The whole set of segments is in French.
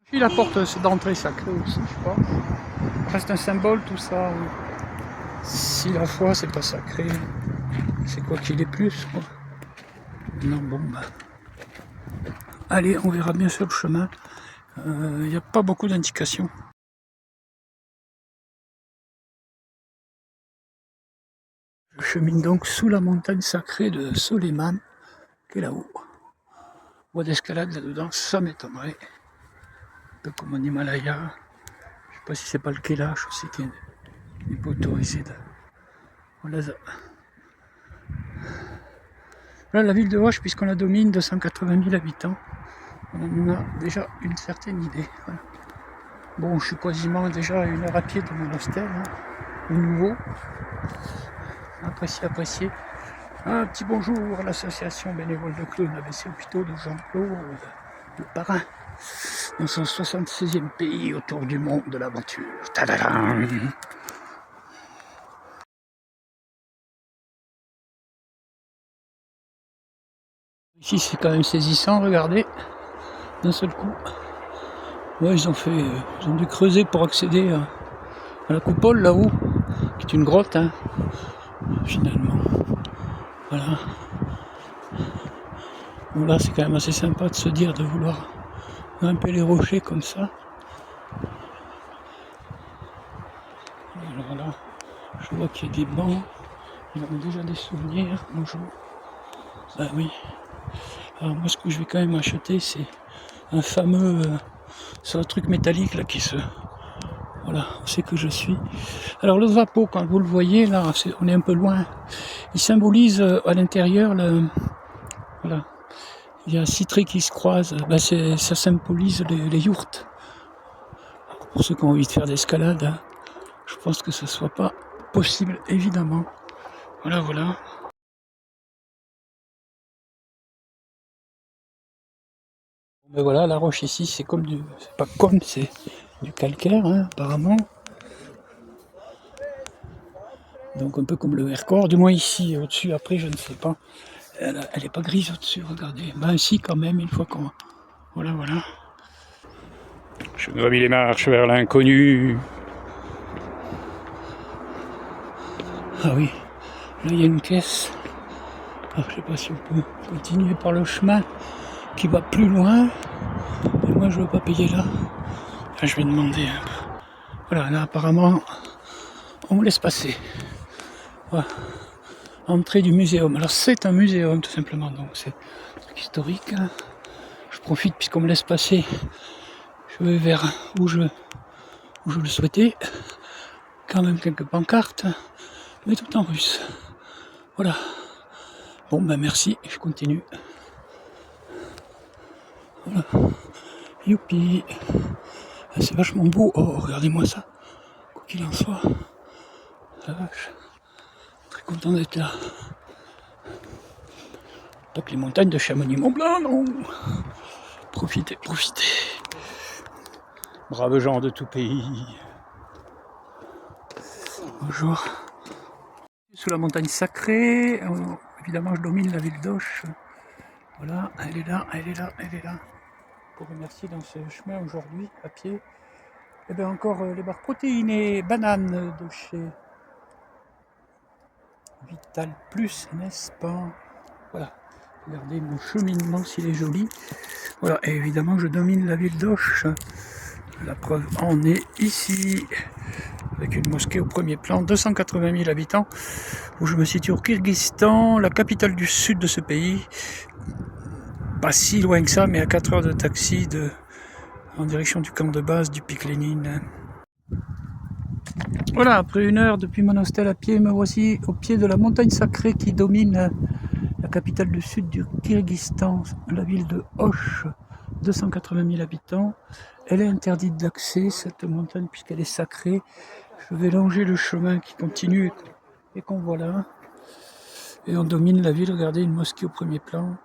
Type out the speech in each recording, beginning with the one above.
Puis la porte d'entrée sacrée aussi, je crois. Reste un symbole tout ça. Si la foi c'est pas sacré, c'est quoi qu'il est plus quoi. Non bon bah. Allez, on verra bien sur le chemin. Il n'y a pas beaucoup d'indications. Je chemine donc sous la montagne sacrée de Soleiman, qui est là-haut. Voie d'escalade là-dedans, ça m'étonnerait. Un peu comme en Himalaya. Je sais pas si c'est pas le Kailash aussi qui n'est pas autorisé. Voilà ça. Là, la ville de Hoche, puisqu'on la domine, 280 000 habitants, on en a déjà une certaine idée. Voilà. Bon, je suis quasiment déjà à 1 heure à pied de Monastel, hein, au nouveau. Apprécié. Un petit bonjour à l'association bénévole de clowns ABC Hôpitaux de Jean-Claude, le parrain, dans son 76e pays autour du monde de l'aventure. Tadadam. Ici c'est quand même saisissant, regardez, d'un seul coup. Ouais, ils ont dû creuser pour accéder à la coupole là-haut, qui est une grotte, hein, finalement. Voilà. Bon là c'est quand même assez sympa de se dire de vouloir grimper les rochers comme ça. Alors là, je vois qu'il y a des bancs, ils ont déjà des souvenirs. Bonjour. Ah oui. Alors moi ce que je vais quand même acheter c'est un fameux sur le truc métallique là qui se... Voilà, c'est que je suis. Alors le drapeau, quand vous le voyez là, on est un peu loin, il symbolise à l'intérieur le... Voilà. Il y a 6 traits qui se croisent, ben ça symbolise les yourtes. Alors pour ceux qui ont envie de faire d'escalade, hein, je pense que ce ne soit pas possible, évidemment. Voilà. Mais voilà, la roche ici, c'est comme du... C'est pas comme, c'est du calcaire, hein, apparemment. Donc un peu comme le Vercors, du moins ici, au-dessus, après, je ne sais pas. Elle est pas grise au-dessus, regardez. Ben si, quand même, une fois qu'on... Voilà. Je gravis les marches vers l'inconnu. Ah oui, là il y a une caisse. Alors, je sais pas si on peut continuer par le chemin qui va plus loin. Et moi je veux pas payer là. Là je vais demander un peu. Voilà, là apparemment on me laisse passer. Voilà. Entrée du muséum. Alors c'est un muséum tout simplement, donc c'est un truc historique. Je profite puisqu'on me laisse passer. Je vais vers où je le souhaitais. Quand même quelques pancartes, mais tout en russe. Voilà. Bon ben merci, je continue. Voilà. Youpi. Ah, c'est vachement beau. Oh, regardez-moi ça. Quoi qu'il en soit. La vache. Très content d'être là. Pas que les montagnes de Chamonix-Mont-Blanc, non. Profitez. Braves gens de tout pays. Bonjour. Sous la montagne sacrée. Évidemment, je domine la ville d'Auch. Voilà, elle est là. Pour remercier dans ce chemin aujourd'hui, à pied. Et bien encore les barres protéinées, bananes de chez Vital Plus, n'est-ce pas? Voilà, regardez mon cheminement s'il est joli. Voilà, et évidemment je domine la ville d'Auch. La preuve en est ici, avec une mosquée au premier plan, 280 000 habitants, où je me situe au Kyrgyzstan, la capitale du sud de ce pays. Pas si loin que ça, mais à 4 heures de taxi en direction du camp de base du pic Lénine. Voilà, après 1 heure depuis mon hostel à pied, me voici au pied de la montagne sacrée qui domine la capitale du sud du Kyrgyzstan, la ville de Auch, 280 000 habitants. Elle est interdite d'accès, cette montagne, puisqu'elle est sacrée. Je vais longer le chemin qui continue et qu'on voit là. Et on domine la ville, regardez, une mosquée au premier plan.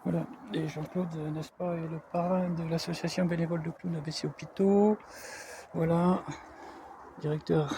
Voilà, et Jean-Claude, n'est-ce pas, est le parrain de l'association bénévole de clowns ABC Hôpitaux. Voilà, directeur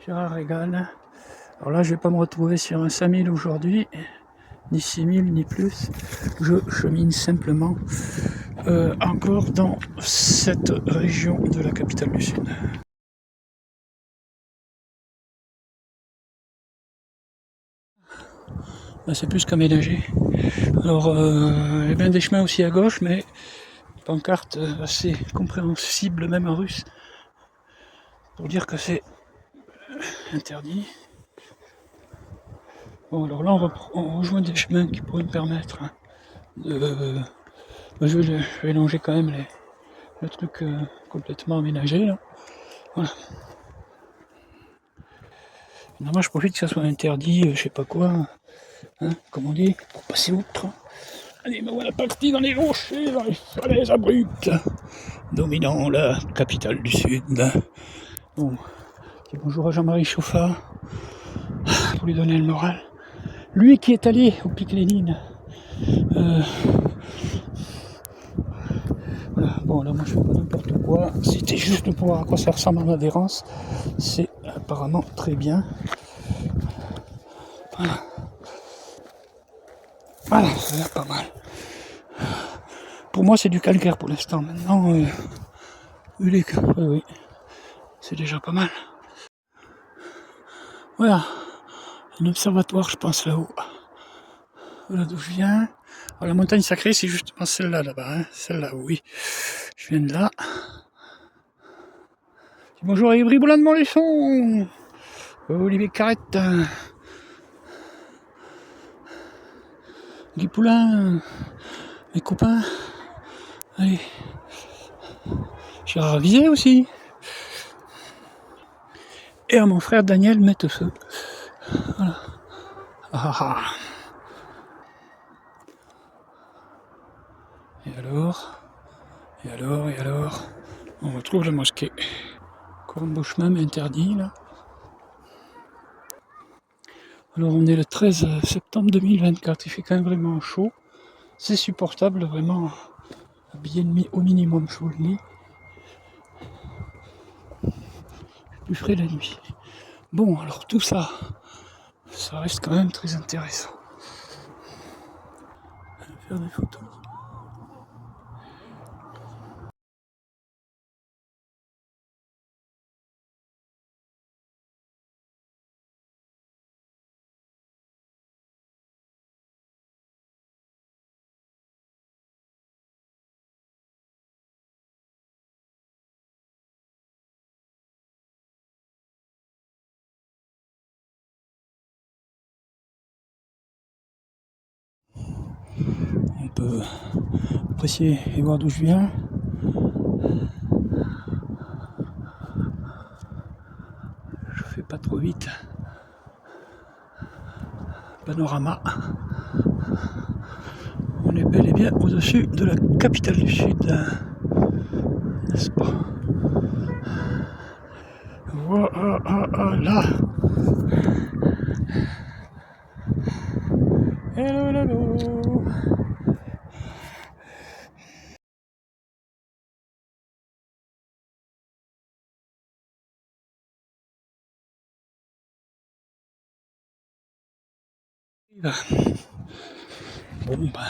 Gérard Régal. Alors là, je vais pas me retrouver sur un 5000 aujourd'hui, ni 6000, ni plus. Je chemine simplement encore dans cette région de la capitale du Sud. Là, c'est plus qu'aménagé. Alors, il y a bien des chemins aussi à gauche, mais pancarte assez compréhensible même en russe pour dire que c'est interdit. Bon, alors là, on rejoint des chemins qui pourraient me permettre de. Je vais longer quand même le truc complètement aménagé là. Voilà. Normalement, je profite que ça soit interdit, je sais pas quoi, hein, comme on dit, pour passer outre. Allez, me voilà parti dans les rochers, dans les falaises abruptes, dominant la capitale du Sud. Bon, dis bonjour à Jean-Marie Chauffat, pour lui donner le moral. Lui qui est allé au Pic Lénine. Voilà. Bon, là, moi, je fais pas n'importe quoi. C'était juste pour voir à quoi ça ressemble en adhérence. C'est apparemment très bien. Voilà. Voilà, ça a l'air pas mal. Pour moi, c'est du calcaire pour l'instant. Maintenant, oui, oui, c'est déjà pas mal. Voilà, un observatoire, je pense, là-haut. Voilà d'où je viens. Alors, la montagne sacrée, c'est justement celle-là, là-bas. Hein. Celle-là, oui. Je viens de là. Bonjour à Ivry Boulin de Montluçon. Olivier Carrette. Guy Poulain. Mes copains. Allez. Gérard Vizet aussi. Et à mon frère Daniel Mettefeu. Voilà. Ah. Et alors on retrouve la mosquée. Encore un beau chemin mais interdit là. Alors on est le 13 septembre 2024, il fait quand même vraiment chaud. C'est supportable, vraiment habillé au minimum chaud le lit. Plus frais la nuit. Bon, alors tout ça, ça reste quand même très intéressant. On va faire des photos. On peut apprécier et voir d'où je viens. Je fais pas trop vite. Panorama. On est bel et bien au-dessus de la capitale du Sud, n'est-ce pas? Voilà. Hello, hello. Bon, bah.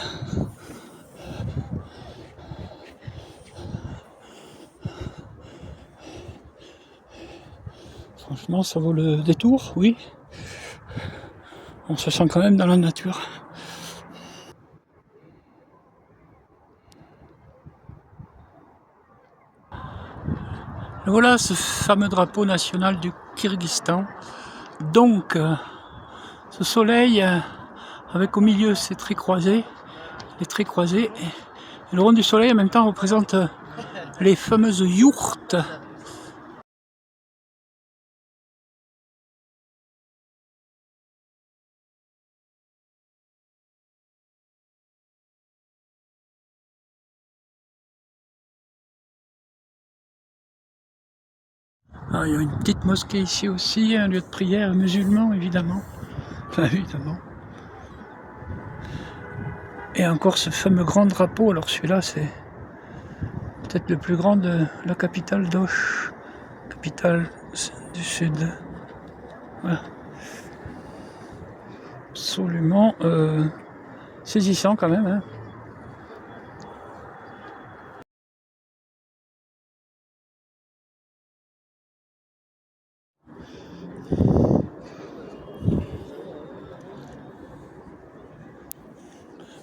Franchement, ça vaut le détour, oui. On se sent quand même dans la nature. Et voilà ce fameux drapeau national du Kyrgyzstan. Donc, ce soleil avec au milieu ces traits croisés, les traits croisés, et le rond du soleil en même temps représente les fameuses yourtes. Ah, il y a une petite mosquée ici aussi, un lieu de prière musulman évidemment. Enfin, évidemment. Et encore ce fameux grand drapeau, alors celui-là c'est peut-être le plus grand de la capitale d'Osh, capitale du Sud. Voilà. Absolument saisissant quand même. Hein.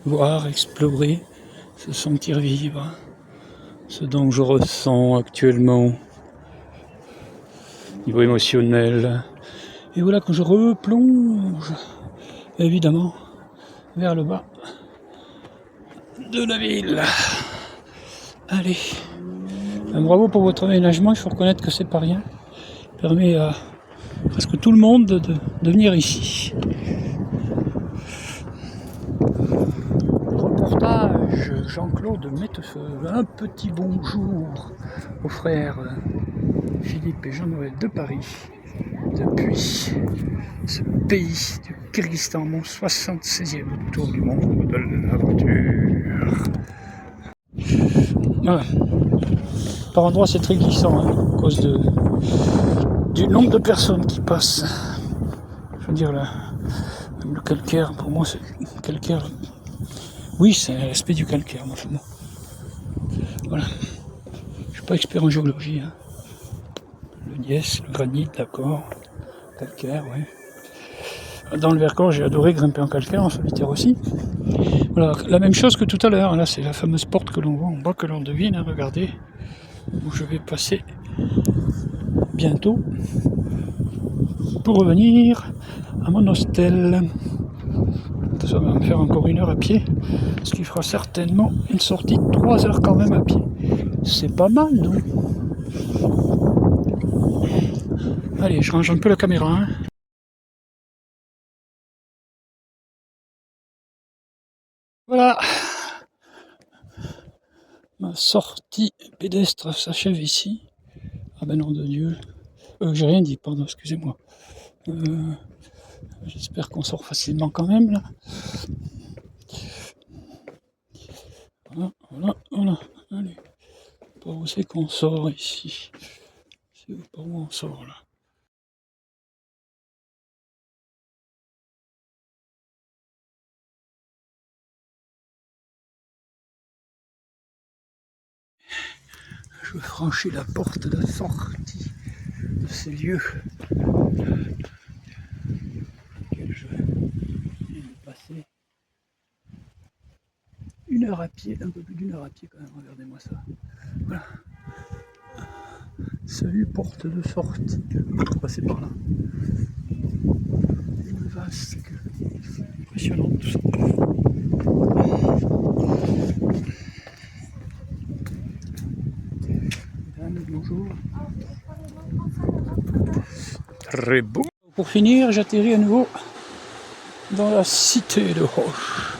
Voir, explorer, se sentir vivre, ce dont je ressens actuellement, niveau émotionnel. Et voilà, quand je replonge, évidemment, vers le bas de la ville. Allez, bravo pour votre aménagement, il faut reconnaître que c'est pas rien. Ça permet à presque tout le monde de venir ici. Reportage Jean-Claude Mettefeu. Un petit bonjour aux frères Philippe et Jean-Noël de Paris depuis ce pays du Kyrgyzstan, mon 76e tour du monde de l'aventure. Voilà. Par endroits c'est très glissant hein, à cause du nombre de personnes qui passent. Je veux dire même le calcaire, pour moi c'est calcaire. Oui, c'est un aspect du calcaire, moi. Voilà. Je suis pas expert en géologie. Hein. Le gneiss, le granit, d'accord. Calcaire, oui. Dans le Vercors, j'ai adoré grimper en calcaire, en solitaire aussi. Voilà, la même chose que tout à l'heure. Là, c'est la fameuse porte que l'on voit en bas, que l'on devine. Hein, regardez, où je vais passer bientôt pour revenir à mon hostel. Ça va me faire encore 1 heure à pied, ce qui fera certainement une sortie de 3 heures quand même à pied. C'est pas mal, non? Allez, je range un peu la caméra. Hein. Voilà. Ma sortie pédestre s'achève ici. Ah ben nom de Dieu. J'ai rien dit, pardon, excusez-moi. J'espère qu'on sort facilement quand même là. Voilà. Allez. Par où c'est qu'on sort ici? C'est par où on sort là? Je franchis la porte de sortie de ces lieux. Je vais passer 1 heure à pied, un peu plus d'1 heure à pied quand même, regardez-moi ça. Voilà. Salut, porte de sortie. On va passer par là. Une vaste, impressionnant tout ça. Madame, bonjour. Très beau. Pour finir, j'atterris à nouveau dans la cité de Hoche.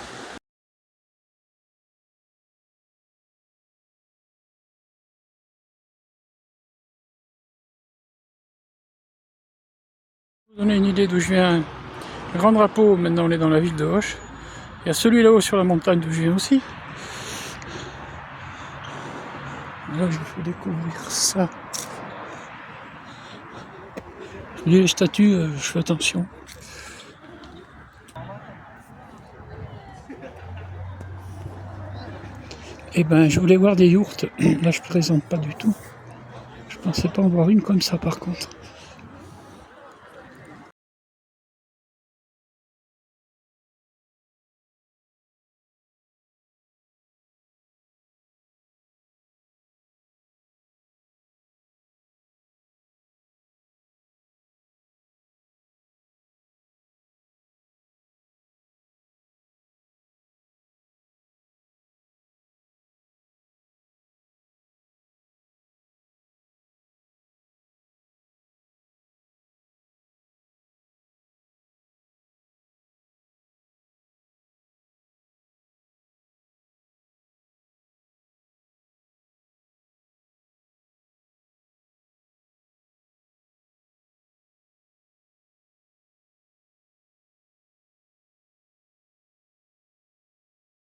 Pour vous donner une idée d'où je viens, le grand drapeau, maintenant on est dans la ville de Hoche. Il y a celui là-haut sur la montagne d'où je viens aussi. Là, je vais découvrir ça. Les statues, je fais attention. Et ben, je voulais voir des yourtes. Là, je présente pas du tout. Je pensais pas en voir une comme ça, par contre.